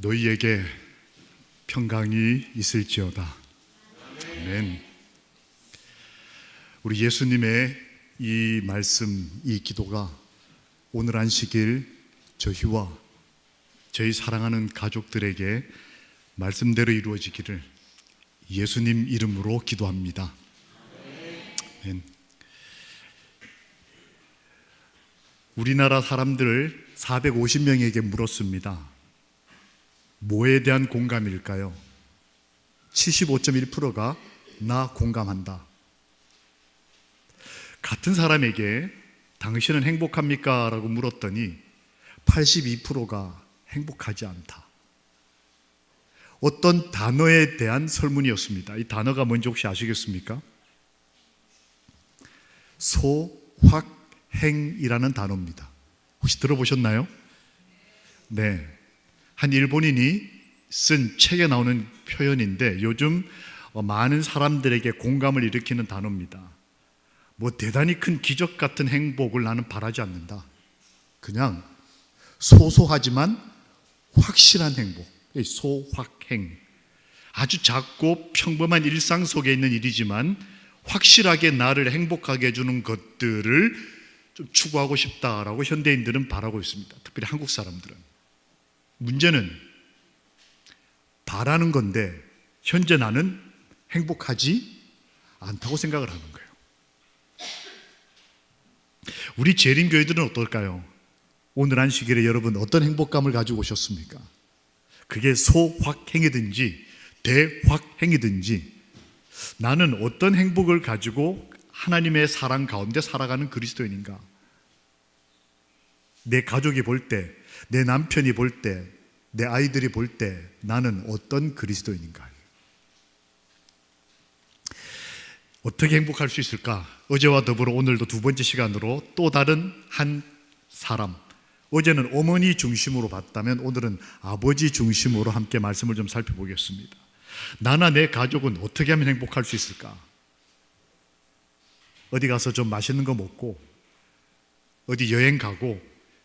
너희에게 평강이 있을지어다. 아멘. 우리 예수님의 이 말씀, 이 기도가 오늘 안식일 저희와 저희 사랑하는 가족들에게 말씀대로 이루어지기를 예수님 이름으로 기도합니다. 아멘. 우리나라 사람들 450명에게 물었습니다. 뭐에 대한 공감일까요? 75.1%가 나 공감한다. 같은 사람에게 당신은 행복합니까? 라고 물었더니 82%가 행복하지 않다. 어떤 단어에 대한 설문이었습니다. 이 단어가 뭔지 혹시 아시겠습니까? 소확행이라는 단어입니다. 혹시 들어보셨나요? 네. 한 일본인이 쓴 책에 나오는 표현인데 요즘 많은 사람들에게 공감을 일으키는 단어입니다. 뭐 대단히 큰 기적 같은 행복을 나는 바라지 않는다. 그냥 소소하지만 확실한 행복, 소확행. 아주 작고 평범한 일상 속에 있는 일이지만 확실하게 나를 행복하게 해주는 것들을 좀 추구하고 싶다라고 현대인들은 바라고 있습니다. 특별히 한국 사람들은. 문제는 바라는 건데 현재 나는 행복하지 않다고 생각을 하는 거예요. 우리 재림교회들은 어떨까요? 오늘 안식일에 여러분 어떤 행복감을 가지고 오셨습니까? 그게 소확행이든지 대확행이든지 나는 어떤 행복을 가지고 하나님의 사랑 가운데 살아가는 그리스도인인가? 내 가족이 볼 때, 내 남편이 볼 때, 내 아이들이 볼 때 나는 어떤 그리스도인인가? 어떻게 행복할 수 있을까? 어제와 더불어 오늘도 두 번째 시간으로 또 다른 한 사람, 어제는 어머니 중심으로 봤다면 오늘은 아버지 중심으로 함께 말씀을 좀 살펴보겠습니다. 나나 내 가족은 어떻게 하면 행복할 수 있을까? 어디 가서 좀 맛있는 거 먹고 어디 여행 가고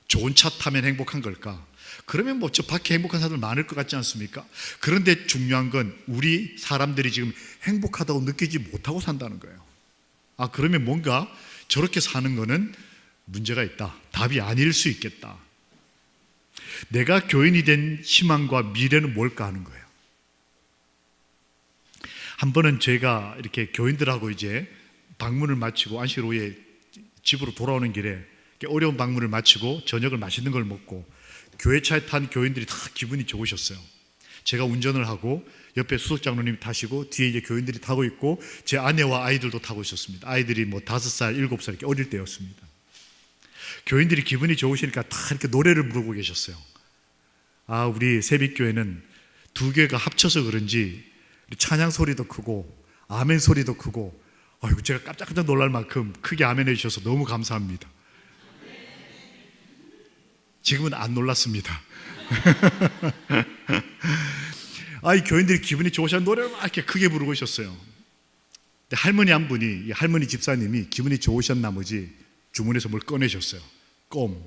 좋은 차 타면 행복한 걸까? 그러면 뭐 저 밖에 행복한 사람들 많을 것 같지 않습니까? 그런데 중요한 건 우리 사람들이 지금 행복하다고 느끼지 못하고 산다는 거예요. 아, 그러면 뭔가 저렇게 사는 거는 문제가 있다. 답이 아닐 수 있겠다. 내가 교인이 된 희망과 미래는 뭘까 하는 거예요. 한 번은 제가 이렇게 교인들하고 이제 방문을 마치고 안식일 후에 집으로 돌아오는 길에 어려운 방문을 마치고 저녁을 맛있는 걸 먹고 교회 차에 탄 교인들이 다 기분이 좋으셨어요. 제가 운전을 하고 옆에 수석 장로님이 타시고 뒤에 이제 교인들이 타고 있고 제 아내와 아이들도 타고 있었습니다. 아이들이 뭐 5살, 7살 이렇게 어릴 때였습니다. 교인들이 기분이 좋으시니까 다 이렇게 노래를 부르고 계셨어요. 아, 우리 새빛교회는 두 교회가 합쳐서 그런지 찬양 소리도 크고 아멘 소리도 크고, 아이고 제가 깜짝깜짝 놀랄 만큼 크게 아멘 해주셔서 너무 감사합니다. 지금은 안 놀랐습니다. 이 교인들이 기분이 좋으셔서 노래를 막 이렇게 크게 부르고 있었어요. 근데 할머니 한 분이, 할머니 집사님이 기분이 좋으셨 나머지 주머니에서 뭘 꺼내셨어요. 껌.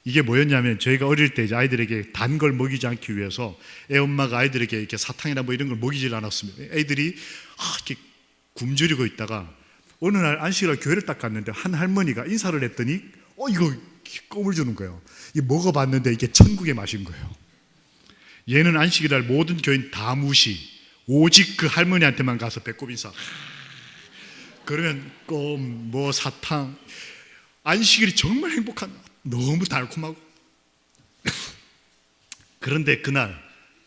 이게 뭐였냐면 저희가 어릴 때 이제 아이들에게 단 걸 먹이지 않기 위해서 애엄마가 아이들에게 이렇게 사탕이나 뭐 이런 걸 먹이질 않았습니다. 애들이 이렇게 굶주리고 있다가 어느 날 안식일날 교회를 딱 갔는데 한 할머니가 인사를 했더니 이거 껌을 주는 거예요. 이 먹어봤는데 이게 천국의 맛인 거예요. 얘는 안식일날 모든 교인 다 무시, 오직 그 할머니한테만 가서 배꼽 인사. 그러면 껌, 뭐 사탕. 안식일이 정말 행복한, 너무 달콤하고. 그런데 그날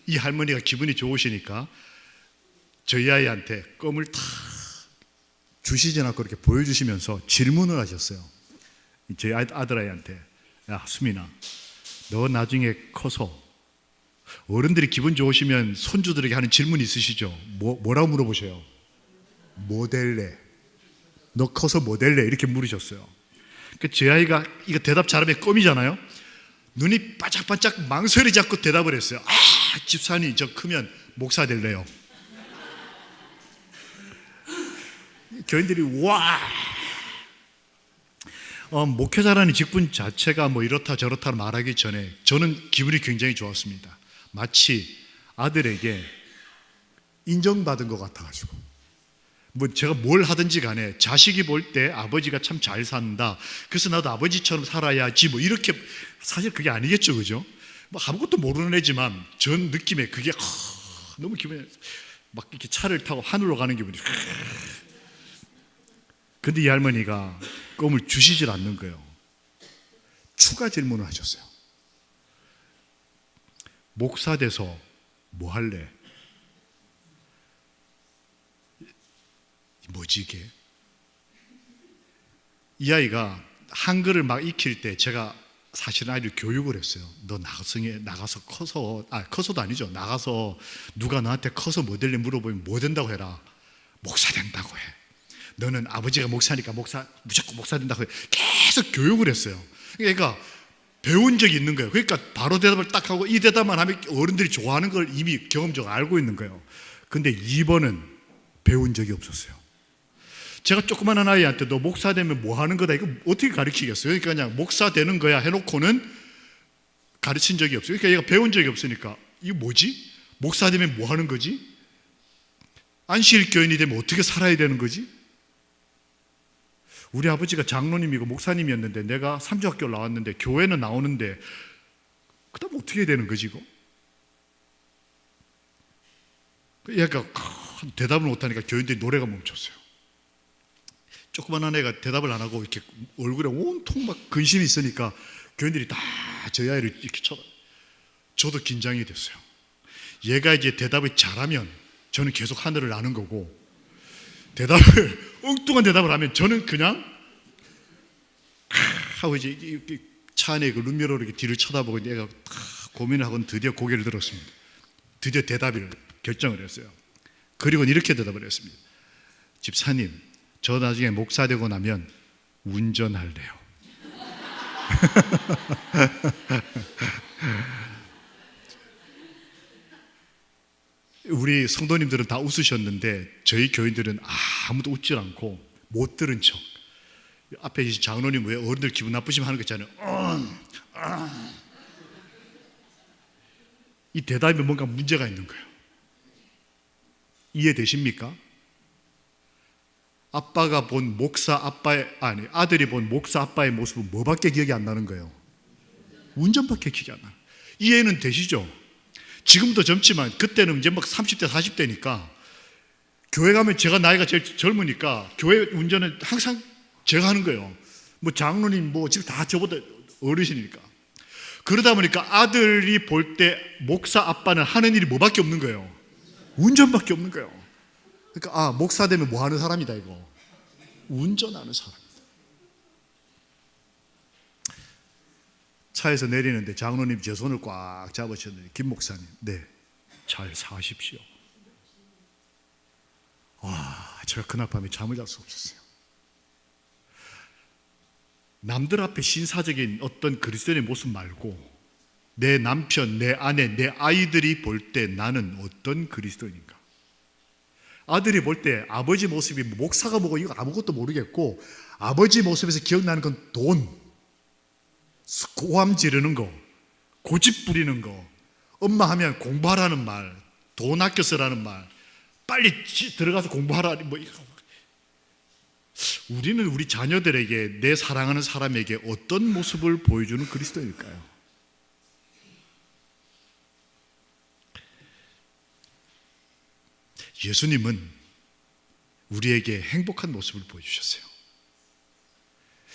이 할머니가 기분이 좋으시니까 저희 아이한테 껌을 다 주시지 않고 이렇게 보여주시면서 질문을 하셨어요. 저희 아들아이한테, 야 수민아, 너 나중에 커서 어른들이 기분 좋으시면 손주들에게 하는 질문 있으시죠? 뭐라고 물어보셔요? 뭐 될래? 너 커서 뭐 될래? 이렇게 물으셨어요. 제 아이가 이거 대답 잘하면 껌이잖아요. 눈이 바짝바짝 망설이지 않고 대답을 했어요. 집사님 저 크면 목사 될래요. 교인들이 와, 목회자라는 직분 자체가 뭐 이렇다 저렇다 말하기 전에 저는 기분이 굉장히 좋았습니다. 마치 아들에게 인정받은 것 같아가지고, 뭐 제가 뭘 하든지 간에 자식이 볼 때 아버지가 참 잘 산다, 그래서 나도 아버지처럼 살아야지, 뭐 이렇게, 사실 그게 아니겠죠, 그죠? 뭐 아무것도 모르는 애지만 전 느낌에 그게 너무 기분이, 막 이렇게 차를 타고 하늘로 가는 기분이. 근데 이 할머니가 꿈을 주시질 않는 거예요. 추가 질문을 하셨어요. 목사 돼서 뭐 할래? 뭐지 이게? 이 아이가 한글을 막 익힐 때 제가 사실은 아이를 교육을 했어요. 너 나가서 커서도 아니죠. 나가서 누가 너한테 커서 뭐 될래 물어보면 뭐 된다고 해라. 목사 된다고 해. 너는 아버지가 목사니까 무조건 목사 된다고 해. 계속 교육을 했어요. 그러니까 배운 적이 있는 거예요. 그러니까 바로 대답을 딱 하고 이 대답만 하면 어른들이 좋아하는 걸 이미 경험적으로 알고 있는 거예요. 근데 2번은 배운 적이 없었어요. 제가 조그마한 아이한테 너 목사 되면 뭐 하는 거다, 이거 어떻게 가르치겠어요? 그러니까 그냥 목사 되는 거야 해놓고는 가르친 적이 없어요. 그러니까 얘가 배운 적이 없으니까 이거 뭐지? 목사 되면 뭐 하는 거지? 안식일교인이 되면 어떻게 살아야 되는 거지? 우리 아버지가 장로님이고 목사님이었는데 내가 삼주학교를 나왔는데 교회는 나오는데 그 다음 어떻게 해야 되는 거지 이거? 얘가 대답을 못하니까 교인들이 노래가 멈췄어요. 조그만한 애가 대답을 안 하고 이렇게 얼굴에 온통 막 근심이 있으니까 교인들이 다 저희 아이를 이렇게 쳐다. 저도 긴장이 됐어요. 얘가 이제 대답을 잘하면 저는 계속 하늘을 나는 거고, 대답을 엉뚱한 대답을 하면 저는 그냥 하고 이제 차 안에 그 룸미러로 이렇게 뒤를 쳐다보고 얘가 고민을 하고는 드디어 고개를 들었습니다. 드디어 대답을 결정을 했어요. 그리고 이렇게 대답을 했습니다. 집사님, 저 나중에 목사 되고 나면 운전할래요. 우리 성도님들은 다 웃으셨는데 저희 교인들은 아무도 웃질 않고 못 들은 척. 앞에 계신 장로님 왜 어른들 기분 나쁘시면 하는 거 있잖아요. 이 대답에 뭔가 문제가 있는 거예요. 이해되십니까? 아빠가 본 아들이 본 목사 아빠의 모습은 뭐밖에 기억이 안 나는 거예요? 운전밖에 기억이 안 나요. 이해는 되시죠? 지금도 젊지만 그때는 이제 막 30대 40대니까 교회 가면 제가 나이가 제일 젊으니까 교회 운전은 항상 제가 하는 거예요. 뭐 장로님 뭐 지금 다 저보다 어르신이니까. 그러다 보니까 아들이 볼 때 목사 아빠는 하는 일이 뭐밖에 없는 거예요? 운전밖에 없는 거예요. 그러니까 목사 되면 뭐 하는 사람이다 이거. 운전하는 사람이다. 차에서 내리는데 장로님 제 손을 꽉 잡으셨는데 김 목사님, 네, 잘 사십시오. 제가 그날 밤에 잠을 잘 수 없었어요. 남들 앞에 신사적인 어떤 그리스도인의 모습 말고 내 남편, 내 아내, 내 아이들이 볼 때 나는 어떤 그리스도인인가? 아들이 볼 때 아버지 모습이 목사가 뭐고 이거 아무것도 모르겠고, 아버지 모습에서 기억나는 건 돈, 고함 지르는 거, 고집 부리는 거, 엄마 하면 공부하라는 말, 돈 아껴 쓰라는 말, 빨리 들어가서 공부하라. 뭐 우리는 우리 자녀들에게, 내 사랑하는 사람에게 어떤 모습을 보여주는 그리스도일까요? 예수님은 우리에게 행복한 모습을 보여주셨어요.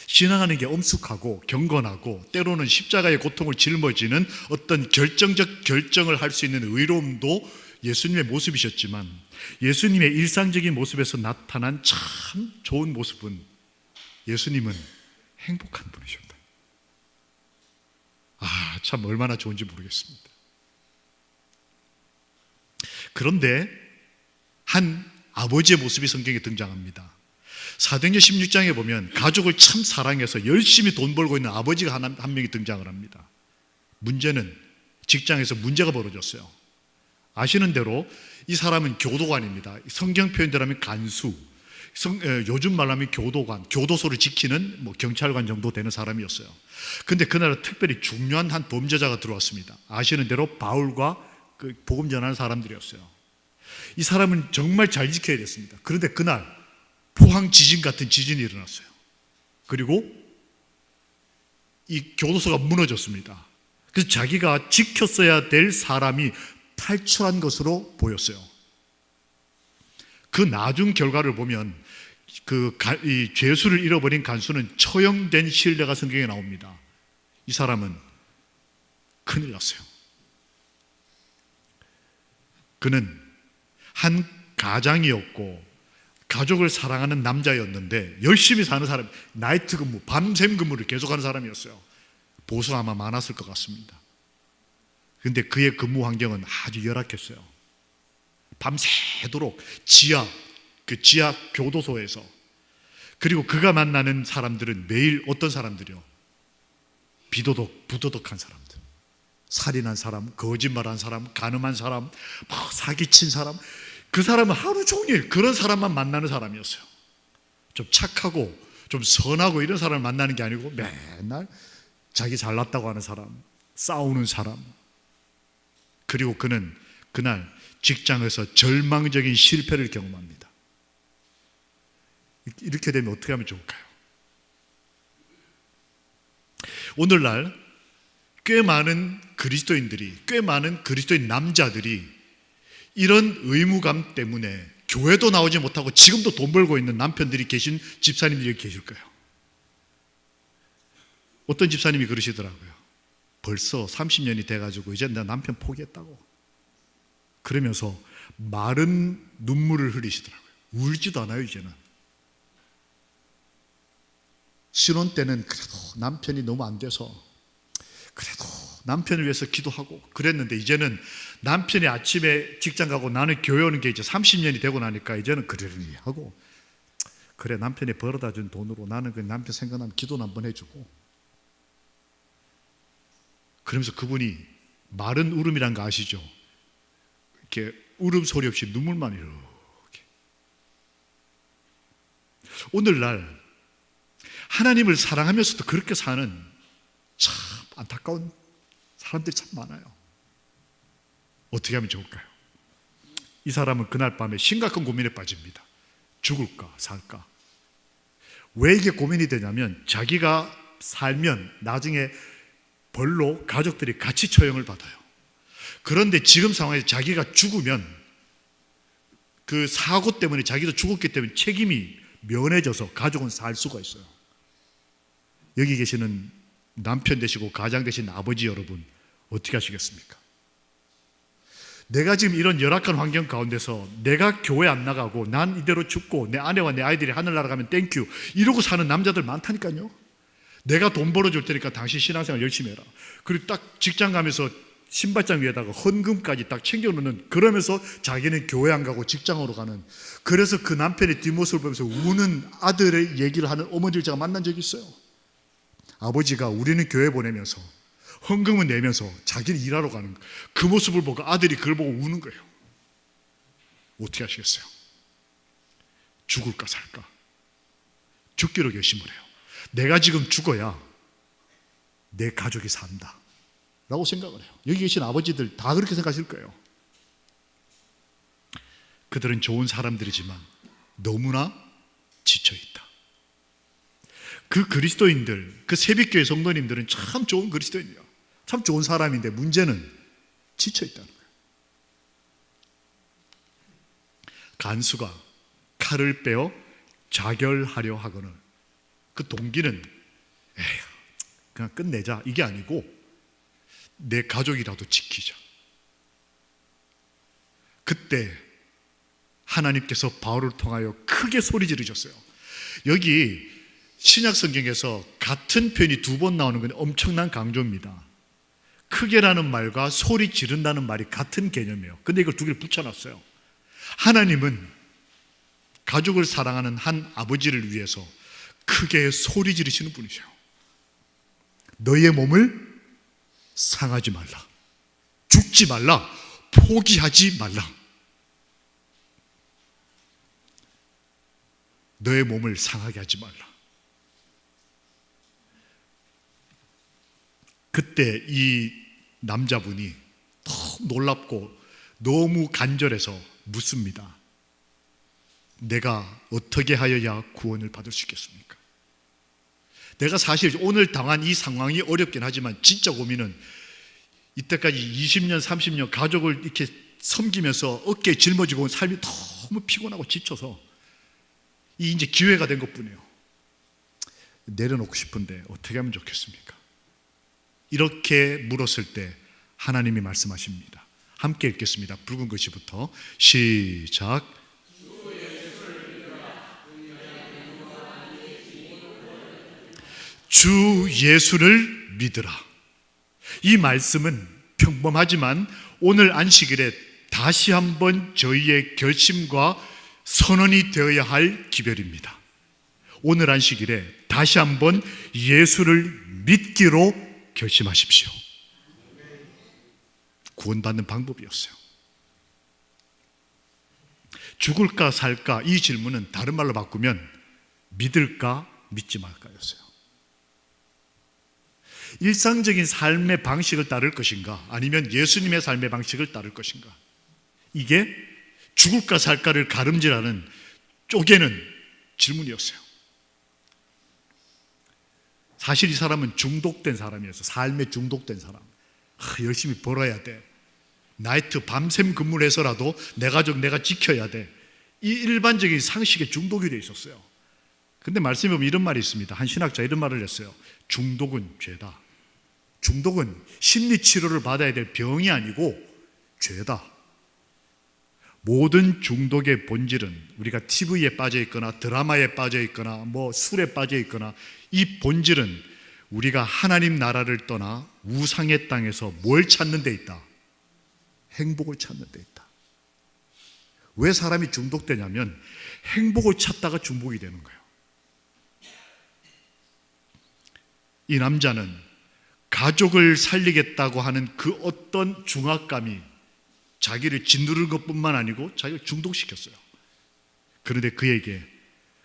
신앙하는 게 엄숙하고 경건하고 때로는 십자가의 고통을 짊어지는 어떤 결정적 결정을 할 수 있는 의로움도 예수님의 모습이셨지만, 예수님의 일상적인 모습에서 나타난 참 좋은 모습은 예수님은 행복한 분이셨다. 참 얼마나 좋은지 모르겠습니다. 그런데 한 아버지의 모습이 성경에 등장합니다. 사도행전 16장에 보면 가족을 참 사랑해서 열심히 돈 벌고 있는 아버지가 한 명이 등장을 합니다. 문제는 직장에서 문제가 벌어졌어요. 아시는 대로 이 사람은 교도관입니다. 성경 표현대로 하면 간수. 요즘 말하면 교도관, 교도소를 지키는 뭐 경찰관 정도 되는 사람이었어요. 근데 그날 특별히 중요한 한 범죄자가 들어왔습니다. 아시는 대로 바울과 그 복음 전하는 사람들이었어요. 이 사람은 정말 잘 지켜야 됐습니다. 그런데 그날 포항 지진 같은 지진이 일어났어요. 그리고 이 교도소가 무너졌습니다. 그래서 자기가 지켰어야 될 사람이 탈출한 것으로 보였어요. 그 나중 결과를 보면 이 죄수를 잃어버린 간수는 처형된 신뢰가 성경에 나옵니다. 이 사람은 큰일 났어요. 그는 한 가장이었고 가족을 사랑하는 남자였는데 열심히 사는 사람, 나이트 근무, 밤샘 근무를 계속하는 사람이었어요. 보수가 아마 많았을 것 같습니다. 그런데 그의 근무 환경은 아주 열악했어요. 밤새도록 지하 교도소에서. 그리고 그가 만나는 사람들은 매일 어떤 사람들이요? 비도덕, 부도덕한 사람들, 살인한 사람, 거짓말한 사람, 간음한 사람, 사기친 사람. 그 사람은 하루 종일 그런 사람만 만나는 사람이었어요. 좀 착하고 좀 선하고 이런 사람을 만나는 게 아니고 맨날 자기 잘났다고 하는 사람, 싸우는 사람. 그리고 그는 그날 직장에서 절망적인 실패를 경험합니다. 이렇게 되면 어떻게 하면 좋을까요? 오늘날 꽤 많은 그리스도인들이, 꽤 많은 그리스도인 남자들이 이런 의무감 때문에 교회도 나오지 못하고 지금도 돈 벌고 있는 남편들이 계신 집사님들이 계실 거예요. 어떤 집사님이 그러시더라고요. 벌써 30년이 돼가지고 이제 내 남편 포기했다고. 그러면서 마른 눈물을 흘리시더라고요. 울지도 않아요, 이제는. 신혼 때는 그래도 남편이 너무 안 돼서 그래도 남편을 위해서 기도하고 그랬는데 이제는 남편이 아침에 직장 가고 나는 교회 오는 게 이제 30년이 되고 나니까 이제는 그러려니 하고, 그래 남편이 벌어다 준 돈으로 나는 그 남편 생각나면 기도는 한번 해주고, 그러면서 그분이 마른 울음이란 거 아시죠? 이렇게 울음소리 없이 눈물만 이렇게. 오늘날 하나님을 사랑하면서도 그렇게 사는 참 안타까운 사람들이 참 많아요. 어떻게 하면 좋을까요? 이 사람은 그날 밤에 심각한 고민에 빠집니다. 죽을까 살까? 왜 이게 고민이 되냐면 자기가 살면 나중에 벌로 가족들이 같이 처형을 받아요. 그런데 지금 상황에서 자기가 죽으면 그 사고 때문에 자기도 죽었기 때문에 책임이 면해져서 가족은 살 수가 있어요. 여기 계시는 남편 되시고 가장 되신 아버지 여러분, 어떻게 하시겠습니까? 내가 지금 이런 열악한 환경 가운데서 내가 교회 안 나가고 난 이대로 죽고 내 아내와 내 아이들이 하늘나라 가면 땡큐 이러고 사는 남자들 많다니까요. 내가 돈 벌어줄 테니까 당신 신앙생활 열심히 해라. 그리고 딱 직장 가면서 신발장 위에다가 헌금까지 딱 챙겨놓는, 그러면서 자기는 교회 안 가고 직장으로 가는, 그래서 그 남편의 뒷모습을 보면서 우는 아들의 얘기를 하는 어머니를 제가 만난 적이 있어요. 아버지가 우리는 교회 보내면서 헌금을 내면서 자기는 일하러 가는 거예요. 그 모습을 보고 아들이 그걸 보고 우는 거예요. 어떻게 하시겠어요? 죽을까 살까? 죽기로 결심을 해요. 내가 지금 죽어야 내 가족이 산다 라고 생각을 해요. 여기 계신 아버지들 다 그렇게 생각하실 거예요. 그들은 좋은 사람들이지만 너무나 지쳐있다. 그 그리스도인들, 그 새벽교회 성도님들은 참 좋은 그리스도인이에요. 참 좋은 사람인데 문제는 지쳐있다는 거예요. 간수가 칼을 빼어 자결하려 하거늘 그 동기는 에휴 그냥 끝내자 이게 아니고 내 가족이라도 지키자. 그때 하나님께서 바울을 통하여 크게 소리 지르셨어요. 여기 신약 성경에서 같은 표현이 두 번 나오는 건 엄청난 강조입니다. 크게라는 말과 소리 지른다는 말이 같은 개념이에요. 근데 이걸 두 개를 붙여놨어요. 하나님은 가족을 사랑하는 한 아버지를 위해서 크게 소리 지르시는 분이세요. 너희의 몸을 상하지 말라, 죽지 말라, 포기하지 말라. 너의 몸을 상하게 하지 말라. 그때 이 남자분이 너무 놀랍고 너무 간절해서 묻습니다. 내가 어떻게 하여야 구원을 받을 수 있겠습니까? 내가 사실 오늘 당한 이 상황이 어렵긴 하지만 진짜 고민은 이때까지 20년, 30년 가족을 이렇게 섬기면서 어깨에 짊어지고 온 삶이 너무 피곤하고 지쳐서 이제 기회가 된 것뿐이에요. 내려놓고 싶은데 어떻게 하면 좋겠습니까? 이렇게 물었을 때 하나님이 말씀하십니다. 함께 읽겠습니다. 붉은 글씨부터 시작. 주 예수를 믿으라. 이 말씀은 평범하지만 오늘 안식일에 다시 한번 저희의 결심과 선언이 되어야 할 기별입니다. 오늘 안식일에 다시 한번 예수를 믿기로 결심하십시오. 구원받는 방법이었어요. 죽을까 살까 이 질문은 다른 말로 바꾸면 믿을까 믿지 말까였어요. 일상적인 삶의 방식을 따를 것인가 아니면 예수님의 삶의 방식을 따를 것인가, 이게 죽을까 살까를 가름질하는 쪼개는 질문이었어요. 사실 이 사람은 중독된 사람이었어요. 삶에 중독된 사람. 열심히 벌어야 돼. 나이트 밤샘 근무를 해서라도 내 가족 내가 지켜야 돼. 이 일반적인 상식에 중독이 되어 있었어요. 근데 말씀에 보면 이런 말이 있습니다. 한 신학자 이런 말을 했어요. 중독은 죄다. 중독은 심리치료를 받아야 될 병이 아니고 죄다. 모든 중독의 본질은 우리가 TV에 빠져 있거나 드라마에 빠져 있거나 뭐 술에 빠져 있거나 이 본질은 우리가 하나님 나라를 떠나 우상의 땅에서 뭘 찾는 데 있다? 행복을 찾는 데 있다. 왜 사람이 중독되냐면 행복을 찾다가 중독이 되는 거예요. 이 남자는 가족을 살리겠다고 하는 그 어떤 중압감이 자기를 짓누르는 것뿐만 아니고 자기를 중독시켰어요. 그런데 그에게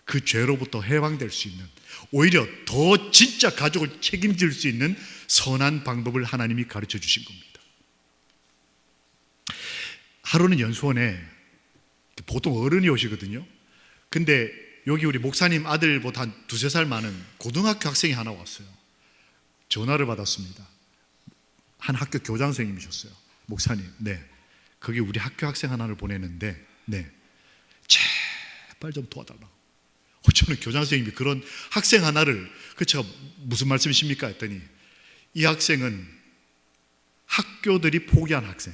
그 죄로부터 해방될 수 있는, 오히려 더 진짜 가족을 책임질 수 있는 선한 방법을 하나님이 가르쳐 주신 겁니다. 하루는 연수원에 보통 어른이 오시거든요. 근데 여기 우리 목사님 아들보다 한 두세 살 많은 고등학교 학생이 하나 왔어요. 전화를 받았습니다. 한 학교 교장 선생님이셨어요. 목사님, 네, 거기 우리 학교 학생 하나를 보내는데 네, 제발 좀 도와달라고. 저는 교장 선생님이 그런 학생 하나를, 그 제가 무슨 말씀이십니까 했더니 이 학생은 학교들이 포기한 학생,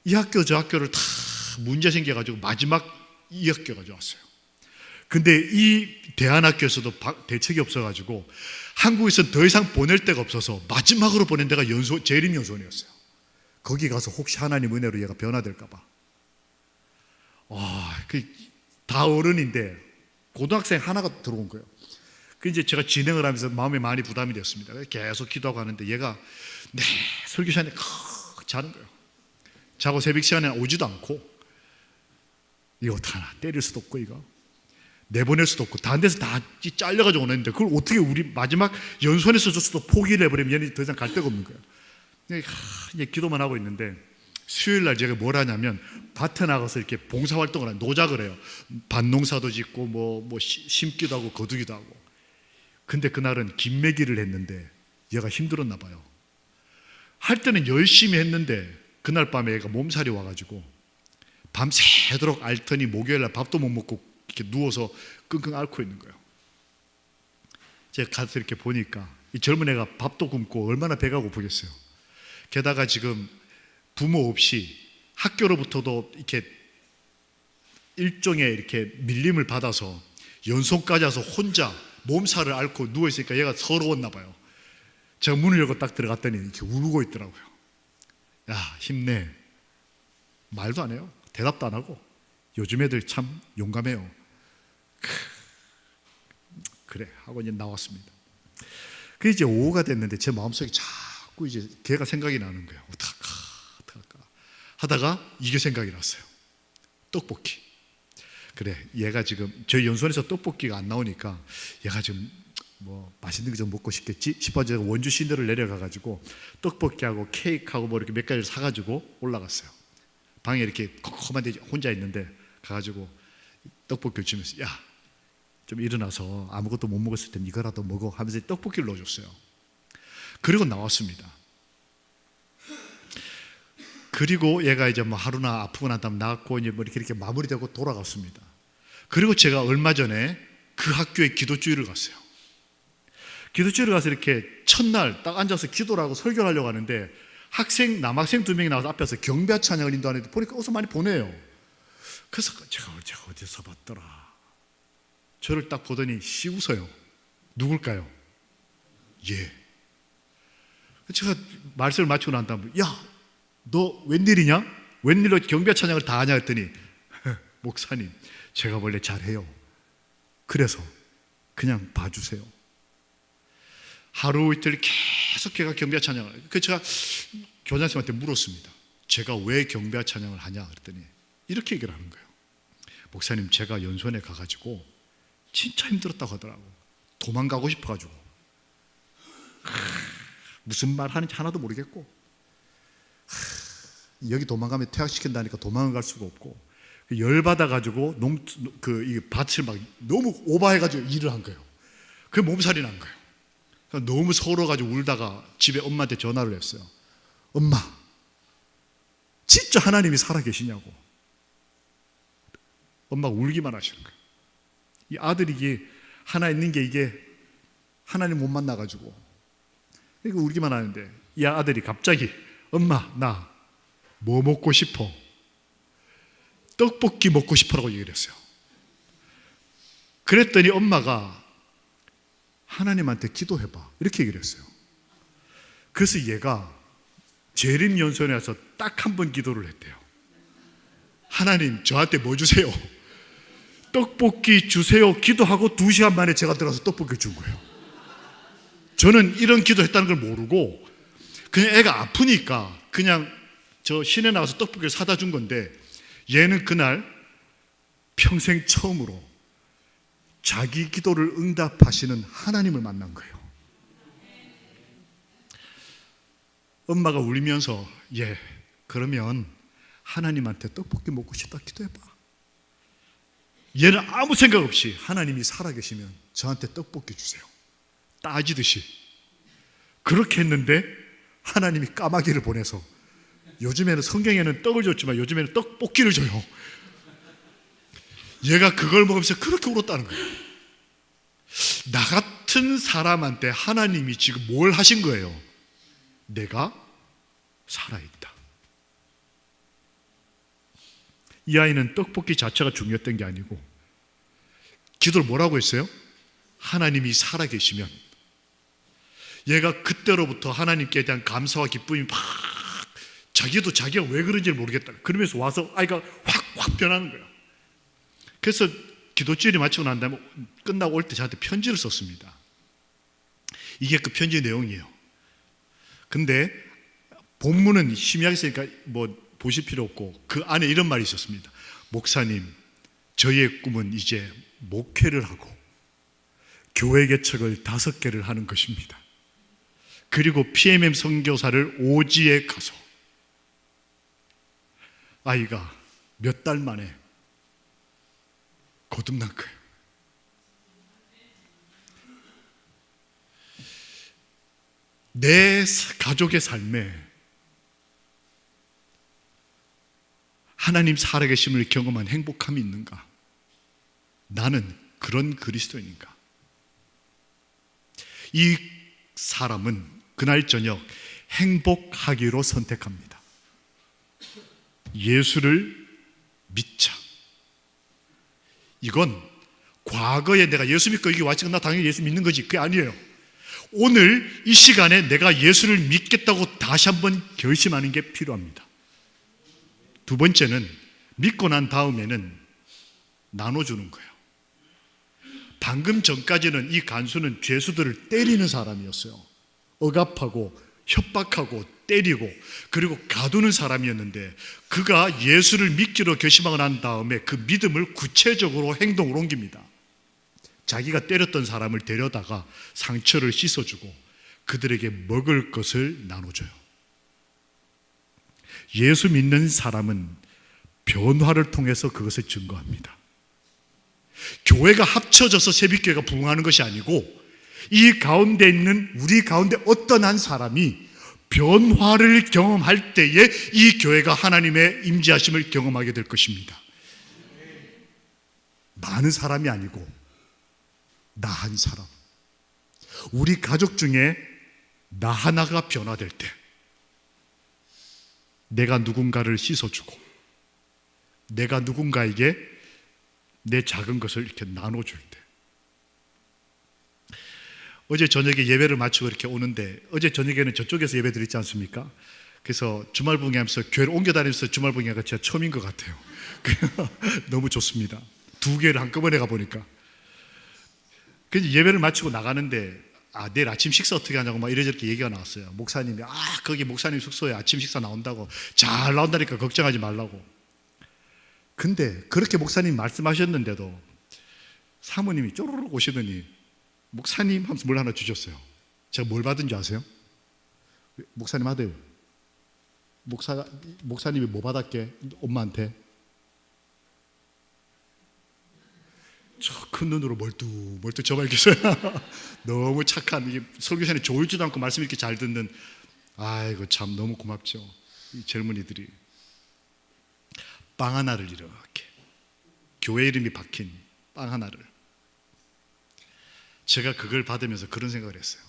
이 학교 저 학교를 다 문제 생겨가지고 마지막 이 학교 가져왔어요. 근데 이 대안학교에서도 대책이 없어가지고 한국에서 더 이상 보낼 데가 없어서 마지막으로 보낸 데가 재림연수원이었어요. 거기 가서 혹시 하나님 은혜로 얘가 변화될까봐. 다 어른인데 고등학생 하나가 들어온 거예요. 그 이제 제가 진행을 하면서 마음에 많이 부담이 됐습니다. 계속 기도하고 하는데 얘가 설교 시간에 자는 거예요. 자고 새벽 시간에 오지도 않고, 이거 어떡하나, 때릴 수도 없고 이거 내보낼 수도 없고 다른 데서 다 잘려가지고 오는데 그걸 어떻게 우리 마지막 연수원에서 줬어도 포기를 해버리면 얘는 더 이상 갈 데가 없는 거예요. 이제 기도만 하고 있는데 수요일 날 제가 뭘 하냐면 밭에 나가서 이렇게 봉사활동을 해요. 노작을 해요. 밭농사도 짓고 뭐 심기도 하고 거두기도 하고. 근데 그날은 김매기를 했는데 얘가 힘들었나 봐요. 할 때는 열심히 했는데 그날 밤에 얘가 몸살이 와가지고 밤새도록 앓더니 목요일 날 밥도 못 먹고 이렇게 누워서 끙끙 앓고 있는 거예요. 제가 가서 이렇게 보니까 이 젊은 애가 밥도 굶고 얼마나 배가 고프겠어요. 게다가 지금 부모 없이 학교로부터도 이렇게 일종의 이렇게 밀림을 받아서 연속까지 와서 혼자 몸살을 앓고 누워있으니까 얘가 서러웠나 봐요. 제가 문을 열고 딱 들어갔더니 이렇게 울고 있더라고요. 야, 힘내. 말도 안 해요. 대답도 안 하고. 요즘 애들 참 용감해요. 그래 하고 이제 나왔습니다. 그 이제 오후가 됐는데 제 마음속에 자꾸 이제 걔가 생각이 나는 거예요. 어떡할까 하다가 이게 생각이 났어요. 떡볶이. 그래, 얘가 지금 저희 연수원에서 떡볶이가 안 나오니까 얘가 지금 뭐 맛있는 거 좀 먹고 싶겠지 싶어서 원주 시내를 내려가가지고 떡볶이하고 케이크하고 뭐 이렇게 몇 가지를 사가지고 올라갔어요. 방에 이렇게 컴컴한 데 혼자 있는데 가가지고 떡볶이를 주면서 야, 좀 일어나서 아무것도 못 먹었을 땐 이거라도 먹어 하면서 떡볶이를 넣어줬어요. 그리고 나왔습니다. 그리고 얘가 이제 뭐 하루나 아프고 난 다음 나왔고 이제 뭐 이렇게 마무리되고 돌아갔습니다. 그리고 제가 얼마 전에 그 학교에 기도주일을 갔어요. 기도주일을 가서 이렇게 첫날 딱 앉아서 기도를 하고 설교를 하려고 하는데 남학생 2명이 나와서 앞에서 경배 찬양을 인도하는데 보니까 어디서 많이 보내요. 그래서 제가 어디서 봤더라. 저를 딱 보더니 씨 웃어요. 누굴까요? 예. 제가 말씀을 마치고 난 다음에 야, 너 웬일이냐? 웬일로 경배 찬양을 다 하냐 했더니 목사님, 제가 원래 잘해요. 그래서 그냥 봐주세요. 하루 이틀 계속 걔가 경배 찬양을. 그래서 제가 교장선생님한테 물었습니다. 제가 왜 경배 찬양을 하냐 그랬더니 이렇게 얘기를 하는 거예요. 목사님, 제가 연수원에 가가지고 진짜 힘들었다고 하더라고. 도망가고 싶어가지고 무슨 말 하는지 하나도 모르겠고 여기 도망가면 퇴학시킨다니까 도망을 갈 수가 없고 열받아가지고 이 밭을 막 너무 오버해가지고 일을 한 거예요. 그게 몸살이 난 거예요. 너무 서러워가지고 울다가 집에 엄마한테 전화를 했어요. 엄마, 진짜 하나님이 살아계시냐고. 엄마가 울기만 하시는 거예요. 이 아들이 이게 하나 있는 게 이게 하나님 못 만나가지고 이거 울기만 하는데 이 아들이 갑자기 엄마, 나 뭐 먹고 싶어? 떡볶이 먹고 싶어라고 얘기를 했어요. 그랬더니 엄마가 하나님한테 기도해봐 이렇게 얘기를 했어요. 그래서 얘가 재림연수원에 와서 딱 한 번 기도를 했대요. 하나님, 저한테 뭐 주세요? 떡볶이 주세요. 기도하고 2시간 만에 제가 들어가서 떡볶이를 준 거예요. 저는 이런 기도했다는 걸 모르고 그냥 애가 아프니까 그냥 저 시내 나가서 떡볶이를 사다 준 건데 얘는 그날 평생 처음으로 자기 기도를 응답하시는 하나님을 만난 거예요. 엄마가 울면서 예, 그러면 하나님한테 떡볶이 먹고 싶다 기도해봐. 얘는 아무 생각 없이 하나님이 살아계시면 저한테 떡볶이 주세요. 따지듯이 그렇게 했는데 하나님이 까마귀를 보내서 요즘에는 성경에는 떡을 줬지만 요즘에는 떡볶이를 줘요. 얘가 그걸 먹으면서 그렇게 울었다는 거예요. 나 같은 사람한테 하나님이 지금 뭘 하신 거예요? 내가 살아있다. 이 아이는 떡볶이 자체가 중요했던 게 아니고 기도를 뭐라고 했어요? 하나님이 살아계시면. 얘가 그때로부터 하나님께 대한 감사와 기쁨이 막 자기도 자기가 왜 그런지 모르겠다 그러면서 와서 아이가 확 변하는 거예요. 그래서 기도주일이 마치고 난 다음에 끝나고 올 때 저한테 편지를 썼습니다. 이게 그 편지 내용이에요. 근데 본문은 희미하게 쓰니까 뭐 보실 필요 없고 그 안에 이런 말이 있었습니다. 목사님, 저희의 꿈은 이제 목회를 하고 교회 개척을 5개를 하는 것입니다. 그리고 PMM 선교사를 오지에 가서 아이가 몇 달 만에 거듭난 거예요. 내 가족의 삶에 하나님 살아계심을 경험한 행복함이 있는가? 나는 그런 그리스도인인가? 이 사람은 그날 저녁 행복하기로 선택합니다. 예수를 믿자. 이건 과거에 내가 예수 믿고 여기 왔지만 나 당연히 예수 믿는 거지. 그게 아니에요. 오늘 이 시간에 내가 예수를 믿겠다고 다시 한번 결심하는 게 필요합니다. 두 번째는 믿고 난 다음에는 나눠주는 거예요. 방금 전까지는 이 간수는 죄수들을 때리는 사람이었어요. 억압하고 협박하고 때리고 그리고 가두는 사람이었는데, 그가 예수를 믿기로 결심하고 난 다음에 그 믿음을 구체적으로 행동으로 옮깁니다. 자기가 때렸던 사람을 데려다가 상처를 씻어주고 그들에게 먹을 것을 나눠줘요. 예수 믿는 사람은 변화를 통해서 그것을 증거합니다. 교회가 합쳐져서 새벽교회가 부흥하는 것이 아니고, 이 가운데 있는 우리 가운데 어떤 한 사람이 변화를 경험할 때에 이 교회가 하나님의 임재하심을 경험하게 될 것입니다. 많은 사람이 아니고 나 한 사람, 우리 가족 중에 나 하나가 변화될 때, 내가 누군가를 씻어주고 내가 누군가에게 내 작은 것을 이렇게 나눠줄 때. 어제 저녁에 예배를 마치고 이렇게 오는데, 어제 저녁에는 저쪽에서 예배 드리지 않습니까? 그래서 주말 봉회하면서 교회를 옮겨 다니면서 주말 봉회가 제가 처음인 것 같아요. 너무 좋습니다. 두 개를 한꺼번에 가보니까. 그래서 예배를 마치고 나가는데, 내일 아침 식사 어떻게 하냐고 막 이래저렇게 얘기가 나왔어요. 목사님이 거기 목사님 숙소에 아침 식사 나온다고, 잘 나온다니까 걱정하지 말라고. 근데 그렇게 목사님 말씀하셨는데도 사모님이 쪼르륵 오시더니 목사님 하면서 뭘 하나 주셨어요. 제가 뭘 받은지 아세요? 목사님 아들, 목사님이 뭐 받았게? 엄마한테 저 큰 눈으로 멀뚱 저말겠어요. 너무 착한, 이게 설교 시간에 졸지도 않고 말씀 이렇게 잘 듣는, 아이고 참 너무 고맙죠. 이 젊은이들이 빵 하나를 이렇게, 교회 이름이 박힌 빵 하나를, 제가 그걸 받으면서 그런 생각을 했어요.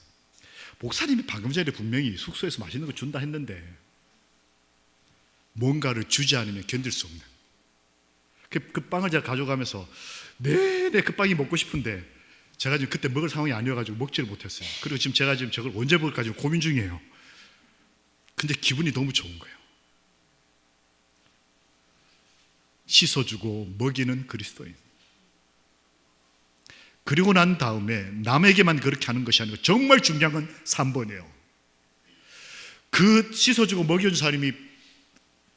목사님이 방금 전에 분명히 숙소에서 맛있는 거 준다 했는데 뭔가를 주지 않으면 견딜 수 없는 그 빵을 제가 가져가면서 내내 그 빵이 먹고 싶은데 제가 지금 그때 먹을 상황이 아니어가지고 먹지를 못했어요. 그리고 지금 제가 지금 저걸 언제 먹을까 지금 고민 중이에요. 근데 기분이 너무 좋은 거예요. 씻어주고 먹이는 그리스도인. 그리고 난 다음에 남에게만 그렇게 하는 것이 아니고 정말 중요한 건 3번이에요. 그 씻어주고 먹여준 사람이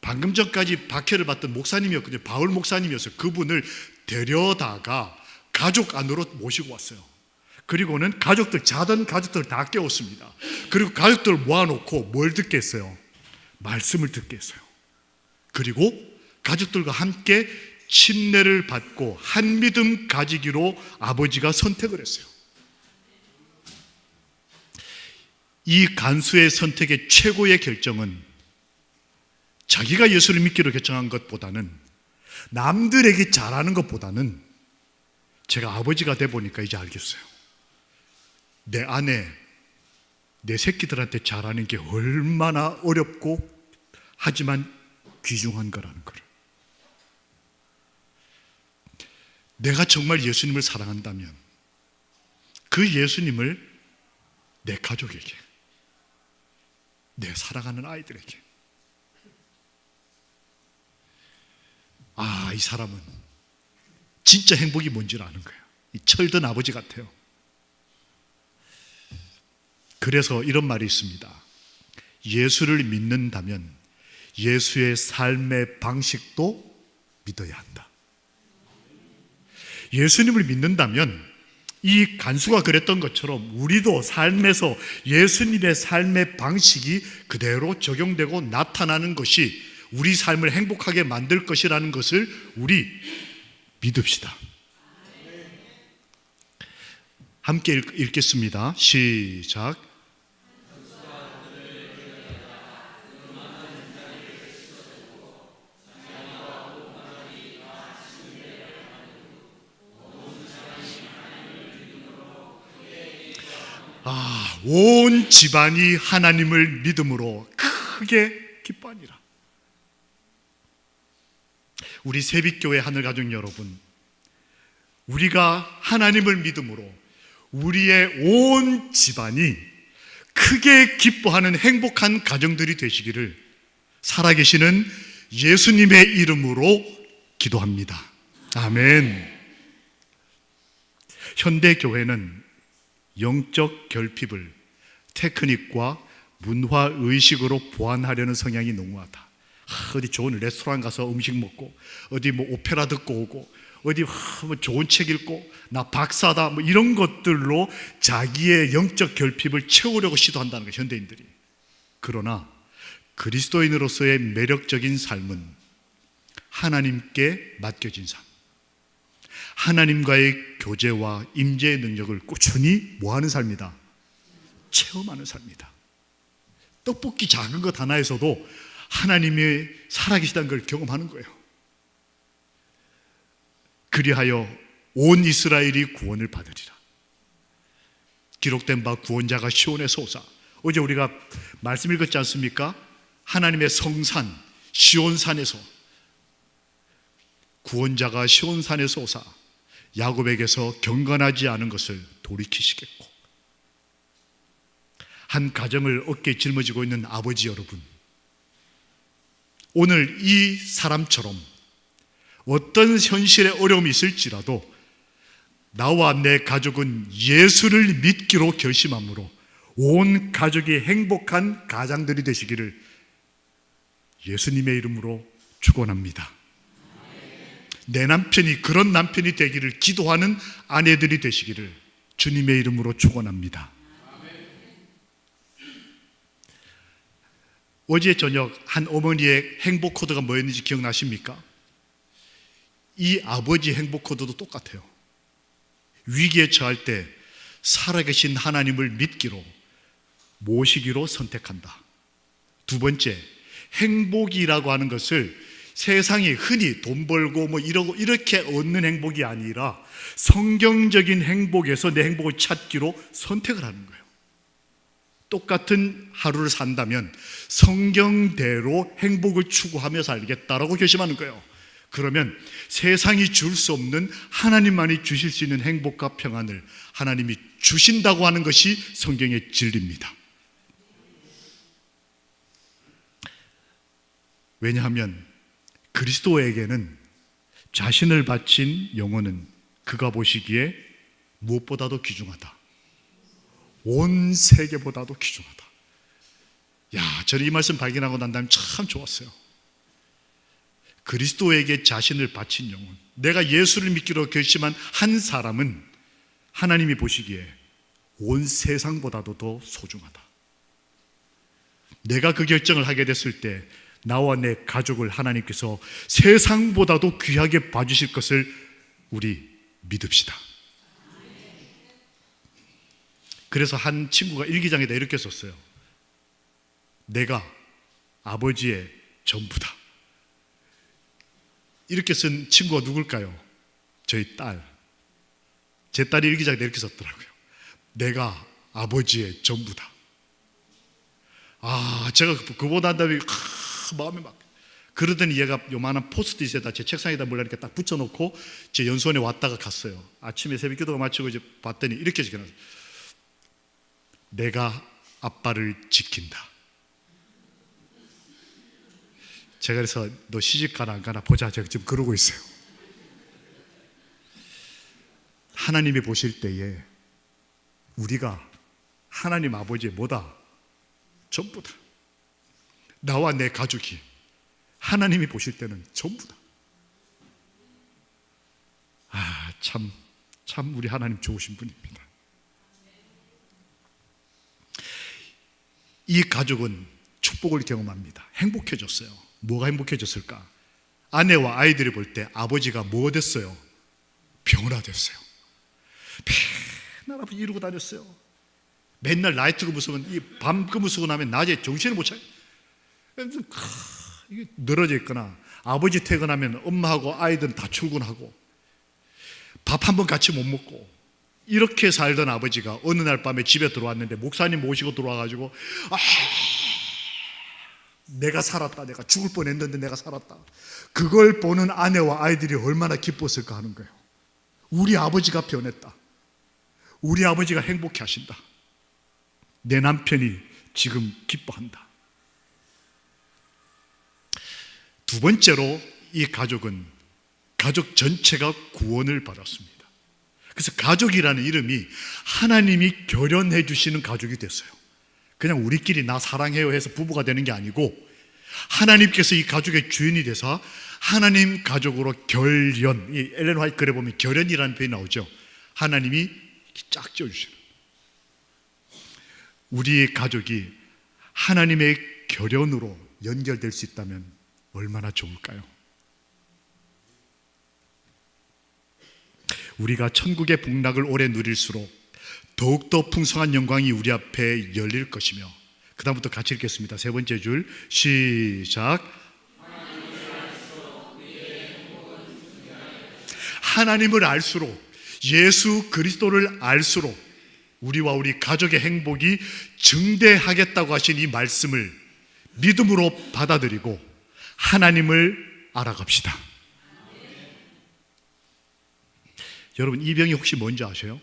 방금 전까지 박해를 받던 목사님이었거든요. 바울 목사님이었어요. 그분을 데려다가 가족 안으로 모시고 왔어요. 그리고는 자던 가족들 다 깨웠습니다. 그리고 가족들을 모아놓고 뭘 듣게 했어요? 말씀을 듣게 했어요. 그리고 가족들과 함께 침례를 받고 한 믿음 가지기로 아버지가 선택을 했어요. 이 간수의 선택의 최고의 결정은 자기가 예수를 믿기로 결정한 것보다는, 남들에게 잘하는 것보다는, 제가 아버지가 돼 보니까 이제 알겠어요. 내 아내, 내 새끼들한테 잘하는 게 얼마나 어렵고 하지만 귀중한 거라는 거를. 내가 정말 예수님을 사랑한다면 그 예수님을 내 가족에게, 내 사랑하는 아이들에게, 이 사람은 진짜 행복이 뭔지를 아는 거예요. 이 철든 아버지 같아요. 그래서 이런 말이 있습니다. 예수를 믿는다면 예수의 삶의 방식도 믿어야 한다. 예수님을 믿는다면 이 간수가 그랬던 것처럼 우리도 삶에서 예수님의 삶의 방식이 그대로 적용되고 나타나는 것이 우리 삶을 행복하게 만들 것이라는 것을 우리 믿읍시다. 함께 읽겠습니다. 시작. 온 집안이 하나님을 믿음으로 크게 기뻐하니라. 우리 새빛교회 하늘가족 여러분, 우리가 하나님을 믿음으로 우리의 온 집안이 크게 기뻐하는 행복한 가정들이 되시기를 살아계시는 예수님의 이름으로 기도합니다. 아멘. 현대교회는 영적 결핍을 테크닉과 문화 의식으로 보완하려는 성향이 농후하다. 어디 좋은 레스토랑 가서 음식 먹고, 어디 뭐 오페라 듣고 오고, 어디 뭐 좋은 책 읽고, 나 박사다, 뭐 이런 것들로 자기의 영적 결핍을 채우려고 시도한다는 거예요, 현대인들이. 그러나 그리스도인으로서의 매력적인 삶은 하나님께 맡겨진 삶, 하나님과의 교제와 임재의 능력을 꾸준히 뭐하는 삶이다? 체험하는 삶이다. 떡볶이 작은 것 하나에서도 하나님이 살아계시다는 걸 경험하는 거예요. 그리하여 온 이스라엘이 구원을 받으리라. 기록된 바 구원자가 시온에서 오사. 어제 우리가 말씀 읽었지 않습니까? 하나님의 성산 시온산에서 구원자가 시온산에서 오사 야곱에게서 경건하지 않은 것을 돌이키시겠고, 한 가정을 어깨에 짊어지고 있는 아버지 여러분, 오늘 이 사람처럼 어떤 현실의 어려움이 있을지라도 나와 내 가족은 예수를 믿기로 결심함으로 온 가족이 행복한 가장들이 되시기를 예수님의 이름으로 축원합니다. 내 남편이 그런 남편이 되기를 기도하는 아내들이 되시기를 주님의 이름으로 축원합니다. 어제 저녁 한 어머니의 행복 코드가 뭐였는지 기억나십니까? 이 아버지 행복 코드도 똑같아요. 위기에 처할 때 살아계신 하나님을 믿기로 모시기로 선택한다. 두 번째, 행복이라고 하는 것을 세상이 흔히 돈 벌고 뭐 이러고 이렇게 얻는 행복이 아니라 성경적인 행복에서 내 행복을 찾기로 선택을 하는 거예요. 똑같은 하루를 산다면 성경대로 행복을 추구하며 살겠다라고 결심하는 거예요. 그러면 세상이 줄 수 없는 하나님만이 주실 수 있는 행복과 평안을 하나님이 주신다고 하는 것이 성경의 진리입니다. 왜냐하면 그리스도에게는 자신을 바친 영혼은 그가 보시기에 무엇보다도 귀중하다. 온 세계보다도 귀중하다. 야, 저는 이 말씀 발견하고 난 다음에 참 좋았어요. 그리스도에게 자신을 바친 영혼, 내가 예수를 믿기로 결심한 한 사람은 하나님이 보시기에 온 세상보다도 더 소중하다. 내가 그 결정을 하게 됐을 때 나와 내 가족을 하나님께서 세상보다도 귀하게 봐주실 것을 우리 믿읍시다. 그래서 한 친구가 일기장에다 이렇게 썼어요. 내가 아버지의 전부다. 이렇게 쓴 친구가 누굴까요? 저희 딸. 제 딸이 일기장에다 이렇게 썼더라고요. 내가 아버지의 전부다. 아, 제가 그거 난 다음에 마음이 막 그러더니 얘가 요만한 포스트잇에다 제 책상에다 몰래 이렇게 딱 붙여놓고 제 연수원에 왔다가 갔어요. 아침에 새벽 기도가 마치고 이제 봤더니 이렇게 적혀놨어요. 내가 아빠를 지킨다. 제가 그래서 너 시집 가나 안 가나 보자. 제가 지금 그러고 있어요. 하나님이 보실 때에 우리가 하나님 아버지의 뭐다? 전부다. 나와 내 가족이 하나님이 보실 때는 전부다. 아, 참 우리 하나님 좋으신 분입니다. 이 가족은 축복을 경험합니다. 행복해졌어요. 뭐가 행복해졌을까? 아내와 아이들이 볼 때 아버지가 뭐 됐어요? 병원화 됐어요. 맨날 아버지 이러고 다녔어요. 맨날 나이트 근무 쓰면 이 밤 근무 쓰고 나면 낮에 정신을 못 차려. 이게 늘어져 있거나 아버지 퇴근하면 엄마하고 아이들은 다 출근하고 밥 한 번 같이 못 먹고 이렇게 살던 아버지가 어느 날 밤에 집에 들어왔는데 목사님 모시고 들어와가지고 내가 살았다, 내가 죽을 뻔했는데 내가 살았다. 그걸 보는 아내와 아이들이 얼마나 기뻤을까 하는 거예요. 우리 아버지가 변했다. 우리 아버지가 행복해 하신다. 내 남편이 지금 기뻐한다. 두 번째로 이 가족은 가족 전체가 구원을 받았습니다. 그래서 가족이라는 이름이 하나님이 결연해 주시는 가족이 됐어요. 그냥 우리끼리 나 사랑해요 해서 부부가 되는 게 아니고 하나님께서 이 가족의 주인이 되사 하나님 가족으로 결연, 이 엘렌 화이트 글에 보면 결연이라는 표현이 나오죠. 하나님이 쫙 쪄주시는, 우리의 가족이 하나님의 결연으로 연결될 수 있다면 얼마나 좋을까요? 우리가 천국의 복락을 오래 누릴수록 더욱더 풍성한 영광이 우리 앞에 열릴 것이며, 그 다음부터 같이 읽겠습니다. 세 번째 줄 시작. 하나님을 알수록, 예수 그리스도를 알수록 우리와 우리 가족의 행복이 증대하겠다고 하신 이 말씀을 믿음으로 받아들이고 하나님을 알아갑시다. 여러분, 이 병이 혹시 뭔지 아세요?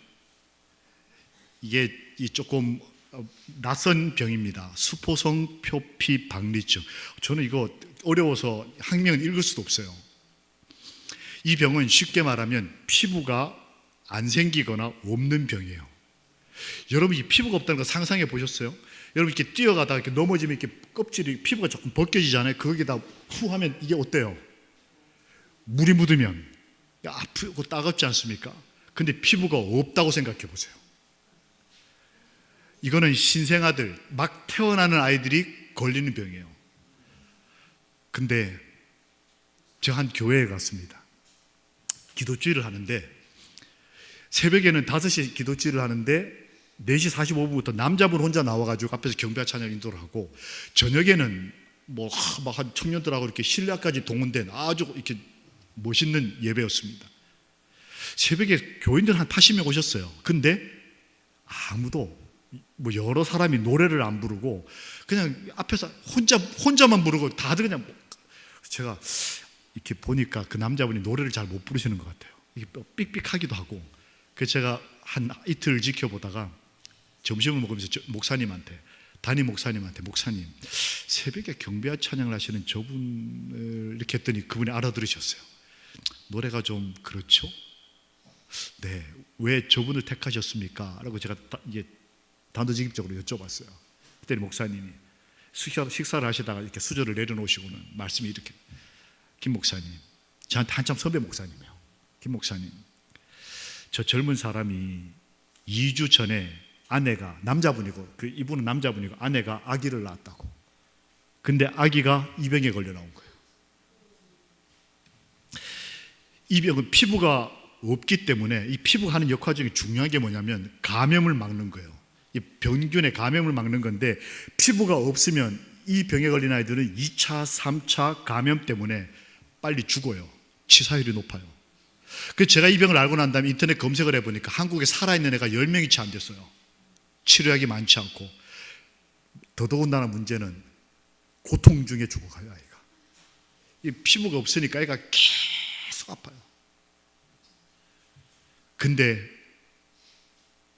이게 조금 낯선 병입니다. 수포성 표피 박리증. 저는 이거 어려워서 학명은 읽을 수도 없어요. 이 병은 쉽게 말하면 피부가 안 생기거나 없는 병이에요. 여러분, 이 피부가 없다는 거 상상해 보셨어요? 여러분, 이렇게 뛰어가다가 이렇게 넘어지면 이렇게 껍질이, 피부가 조금 벗겨지잖아요. 거기다 후 하면 이게 어때요? 물이 묻으면 아프고 따갑지 않습니까? 근데 피부가 없다고 생각해 보세요. 이거는 신생아들, 막 태어나는 아이들이 걸리는 병이에요. 근데 저 한 교회에 갔습니다. 기도주일을 하는데, 새벽에는 5시에 기도주일을 하는데 4시 45분부터 남자분 혼자 나와가지고 앞에서 경배와 찬양 인도를 하고, 저녁에는 막 한 청년들하고 이렇게 실내까지 동원된 아주 이렇게 멋있는 예배였습니다. 새벽에 교인들 한 80명 오셨어요. 근데 아무도, 여러 사람이 노래를 안 부르고 그냥 앞에서 혼자만 부르고 다들 그냥, 제가 이렇게 보니까 그 남자분이 노래를 잘 못 부르시는 것 같아요. 이게 삑삑하기도 하고. 그래서 제가 한 이틀 지켜보다가 점심을 먹으면서 담임 목사님한테 목사님, 새벽에 경배와 찬양을 하시는 저분을 이렇게 했더니 그분이 알아들으셨어요. 노래가 좀 그렇죠? 네, 왜 저분을 택하셨습니까? 라고 제가 이게 단도직입적으로 여쭤봤어요. 그때 목사님이 식사를 하시다가 이렇게 수저를 내려놓으시고는 말씀이 이렇게, 김 목사님, 저한테 한참 선배 목사님이에요. 김 목사님, 저 젊은 사람이 2주 전에 아내가, 남자분이고, 이분은 남자분이고 아내가 아기를 낳았다고. 근데 아기가 이 병에 걸려 나온 거예요. 이 병은 피부가 없기 때문에, 이 피부가 하는 역할 중에 중요한 게 뭐냐면 감염을 막는 거예요. 이 병균의 감염을 막는 건데, 피부가 없으면 이 병에 걸린 아이들은 2차, 3차 감염 때문에 빨리 죽어요. 치사율이 높아요. 그래서 제가 이 병을 알고 난 다음에 인터넷 검색을 해보니까 한국에 살아있는 애가 10명이 채 안 됐어요. 치료약이 많지 않고. 더더군다나 문제는 고통 중에 죽어가요, 아이가. 이 피부가 없으니까 애가 계속 아파요. 근데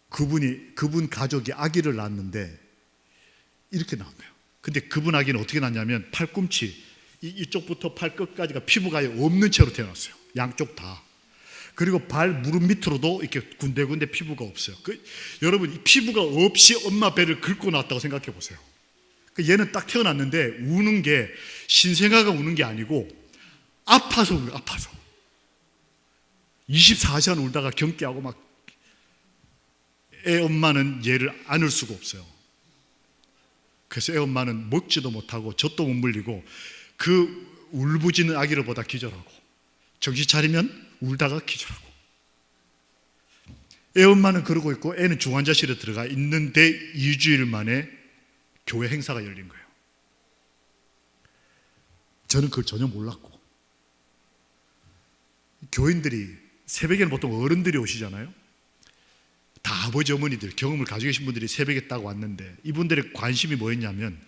그분 가족이 아기를 낳았는데 이렇게 낳은 거예요. 근데 그분 아기는 어떻게 낳냐면 팔꿈치, 이쪽부터 팔끝까지가 피부가 없는 채로 태어났어요. 양쪽 다. 그리고 발 무릎 밑으로도 이렇게 군데군데 피부가 없어요. 여러분, 이 피부가 없이 엄마 배를 긁고 낳았다고 생각해 보세요. 얘는 딱 태어났는데 우는 게 신생아가 우는 게 아니고 아파서 울어요. 아파서 24시간 울다가 경기하고 막, 애 엄마는 얘를 안을 수가 없어요. 그래서 애 엄마는 먹지도 못하고 젖도 못 물리고 그 울부짖는 아기를 보다 기절하고, 정신 차리면 울다가 기절하고. 애 엄마는 그러고 있고 애는 중환자실에 들어가 있는데 2주일 만에 교회 행사가 열린 거예요. 저는 그걸 전혀 몰랐고, 교인들이 새벽에는 보통 어른들이 오시잖아요. 다 아버지 어머니들, 경험을 가지고 계신 분들이 새벽에 딱 왔는데, 이분들의 관심이 뭐였냐면,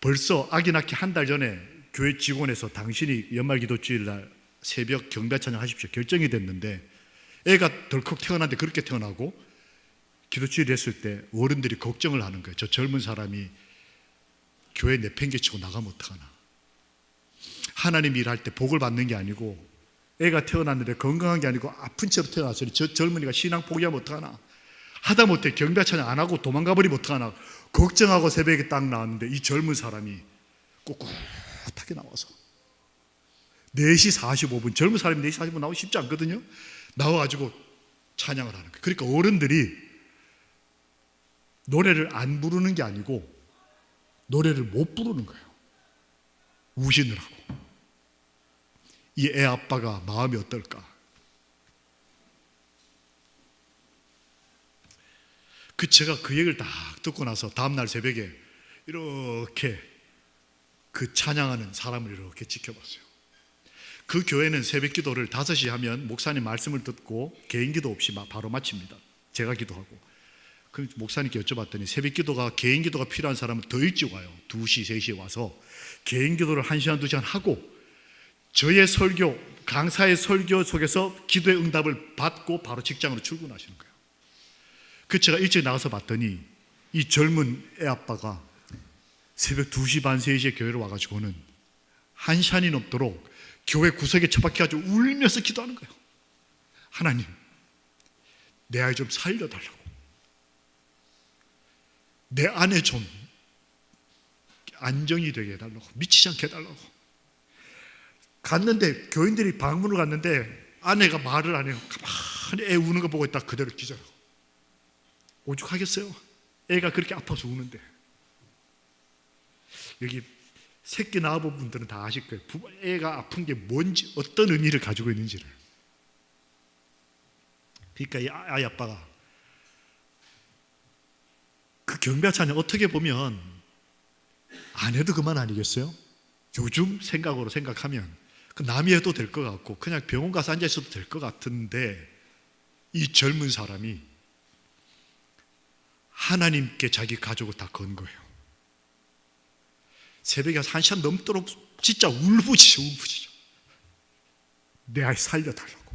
벌써 아기 낳기 한 달 전에 교회 직원에서 당신이 연말 기도주일 날 새벽 경배 찬양 하십시오 결정이 됐는데, 애가 덜컥 태어났는데 그렇게 태어나고 기도주일 했을 때 어른들이 걱정을 하는 거예요. 저 젊은 사람이 교회 내팽개치고 나가면 어떡하나. 하나님이 일할 때 복을 받는 게 아니고, 애가 태어났는데 건강한 게 아니고 아픈 채로 태어났으니 저 젊은이가 신앙 포기하면 어떡하나. 하다못해 경배 찬양 안 하고 도망가 버리면 어떡하나. 걱정하고 새벽에 딱 나왔는데 이 젊은 사람이 꿋꿋하게 나와서 4시 45분, 젊은 사람이 4시 45분 나오기 쉽지 않거든요. 나와가지고 찬양을 하는 거예요. 그러니까 어른들이 노래를 안 부르는 게 아니고 노래를 못 부르는 거예요. 우시느라고. 이 애 아빠가 마음이 어떨까? 제가 그 얘기를 딱 듣고 나서 다음날 새벽에 이렇게 그 찬양하는 사람을 이렇게 지켜봤어요. 그 교회는 새벽 기도를 5시 하면 목사님 말씀을 듣고 개인 기도 없이 바로 마칩니다. 제가 기도하고. 그 목사님께 여쭤봤더니 새벽 기도가 개인 기도가 필요한 사람은 더 일찍 와요. 2시, 3시에 와서 개인 기도를 1시간, 2시간 하고 저의 설교, 강사의 설교 속에서 기도의 응답을 받고 바로 직장으로 출근하시는 거예요. 제가 일찍 나가서 봤더니 이 젊은 애 아빠가 새벽 2시 반, 3시에 교회로 와가지고는 1시간이 넘도록 교회 구석에 처박혀가지고 울면서 기도하는 거예요. 하나님, 내 아이 좀 살려달라고. 내 아내 좀 안정이 되게 해달라고. 미치지 않게 해달라고. 갔는데 교인들이 방문을 갔는데 아내가 말을 안 해요. 가만히 애 우는 거 보고 있다 그대로 기절하고. 오죽하겠어요? 애가 그렇게 아파서 우는데. 여기 새끼 낳아본 분들은 다 아실 거예요. 애가 아픈 게 뭔지, 어떤 의미를 가지고 있는지를. 그러니까 이 아이 아빠가 그 경배 찬양 어떻게 보면 안 해도 그만 아니겠어요? 요즘 생각으로 생각하면 남이 해도 될 것 같고 그냥 병원 가서 앉아 있어도 될 것 같은데 이 젊은 사람이 하나님께 자기 가족을 다 건 거예요. 새벽에 1시간 넘도록 진짜 울부짖죠. 내 아이 살려달라고.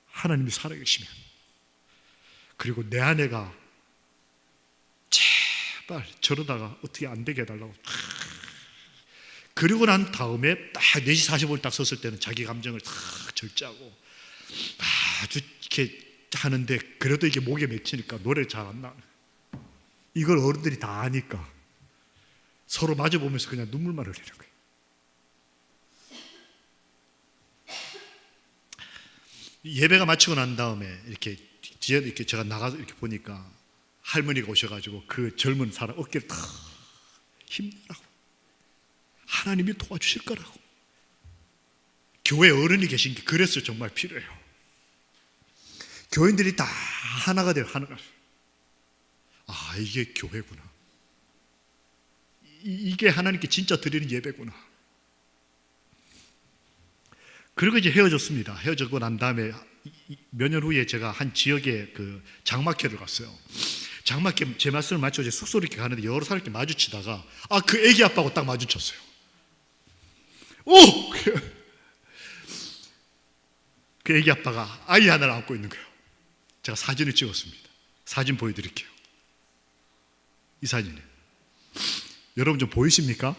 하나님이 살아계시면. 그리고 내 아내가 제발 저러다가 어떻게 안 되게 해달라고. 그리고 난 다음에 딱 4시 45분 딱 섰을 때는 자기 감정을 다 절제하고 아주 이렇게 하는데 그래도 이게 목에 맺히니까 노래 잘 안 나와요. 이걸 어른들이 다 아니까 서로 마주보면서 그냥 눈물만 흘리는 거예요. 예배가 마치고 난 다음에 이렇게 뒤에 이렇게 제가 나가서 이렇게 보니까 할머니가 오셔가지고 그 젊은 사람 어깨를 탁 힘내라고. 하나님이 도와주실 거라고. 교회 어른이 계신 게 그래서 정말 필요해요. 교인들이 다 하나가 돼요. 하나가. 아, 이게 교회구나. 이게 하나님께 진짜 드리는 예배구나. 그리고 이제 헤어졌습니다. 헤어지고 난 다음에 몇 년 후에 제가 한 지역에 그 장막회를 갔어요. 장막회 제 말씀을 마치고 이제 숙소로 이렇게 가는데 여러 사람 이렇게 마주치다가 그 애기 아빠하고 딱 마주쳤어요. 오! 그 애기 아빠가 아이 하나를 안고 있는 거예요. 제가 사진을 찍었습니다. 사진 보여드릴게요. 이 사진이에요. 여러분 좀 보이십니까?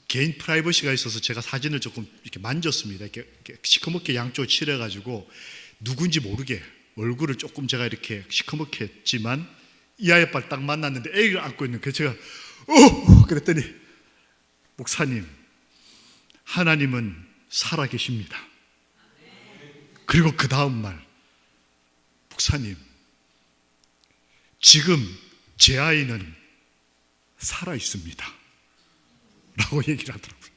개인 프라이버시가 있어서 제가 사진을 조금 이렇게 만졌습니다. 이렇게 시커멓게 양쪽을 칠해가지고 누군지 모르게 얼굴을 조금 제가 이렇게 시커멓게 했지만 이 아이 아빠를 딱 만났는데 애기를 안고 있는 거예요. 제가 그랬더니 목사님, 하나님은 살아계십니다. 그리고 그 다음 말, 목사님, 지금 제 아이는 살아 있습니다. 라고 얘기를 하더라고요.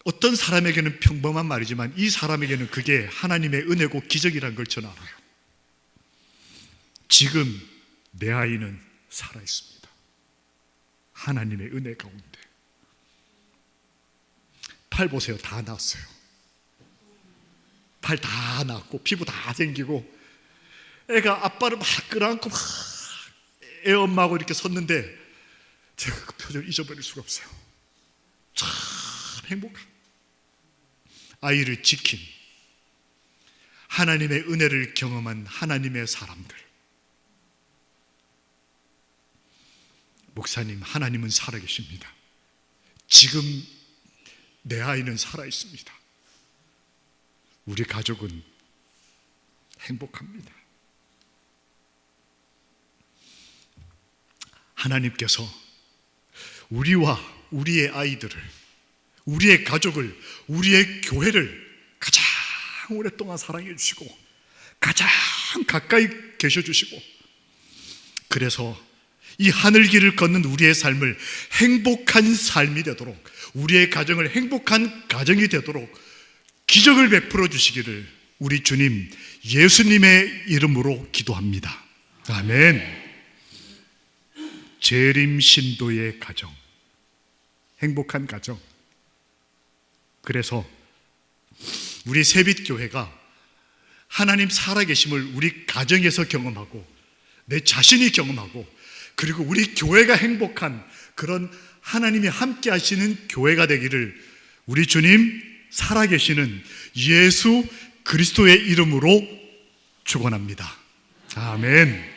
어떤 사람에게는 평범한 말이지만 이 사람에게는 그게 하나님의 은혜고 기적이라는 걸 저는 알아요. 지금 내 아이는 살아 있습니다. 하나님의 은혜 가운데. 팔 보세요. 다 나았어요. 팔 다 나았고 피부 다 생기고 애가 아빠를 막 끌어안고 막 애 엄마하고 이렇게 섰는데 제가 그 표정을 잊어버릴 수가 없어요. 참 행복한 아이를 지킨 하나님의 은혜를 경험한 하나님의 사람들. 목사님, 하나님은 살아계십니다. 지금 내 아이는 살아있습니다. 우리 가족은 행복합니다. 하나님께서 우리와 우리의 아이들을, 우리의 가족을, 우리의 교회를 가장 오랫동안 사랑해 주시고 가장 가까이 계셔 주시고, 그래서 이 하늘길을 걷는 우리의 삶을 행복한 삶이 되도록, 우리의 가정을 행복한 가정이 되도록 기적을 베풀어 주시기를 우리 주님 예수님의 이름으로 기도합니다. 아멘. 재림 신도의 가정, 행복한 가정. 그래서 우리 새빛교회가 하나님 살아계심을 우리 가정에서 경험하고 내 자신이 경험하고, 그리고 우리 교회가 행복한 그런 하나님이 함께 하시는 교회가 되기를 우리 주님 살아계시는 예수 그리스도의 이름으로 축원합니다. 아멘.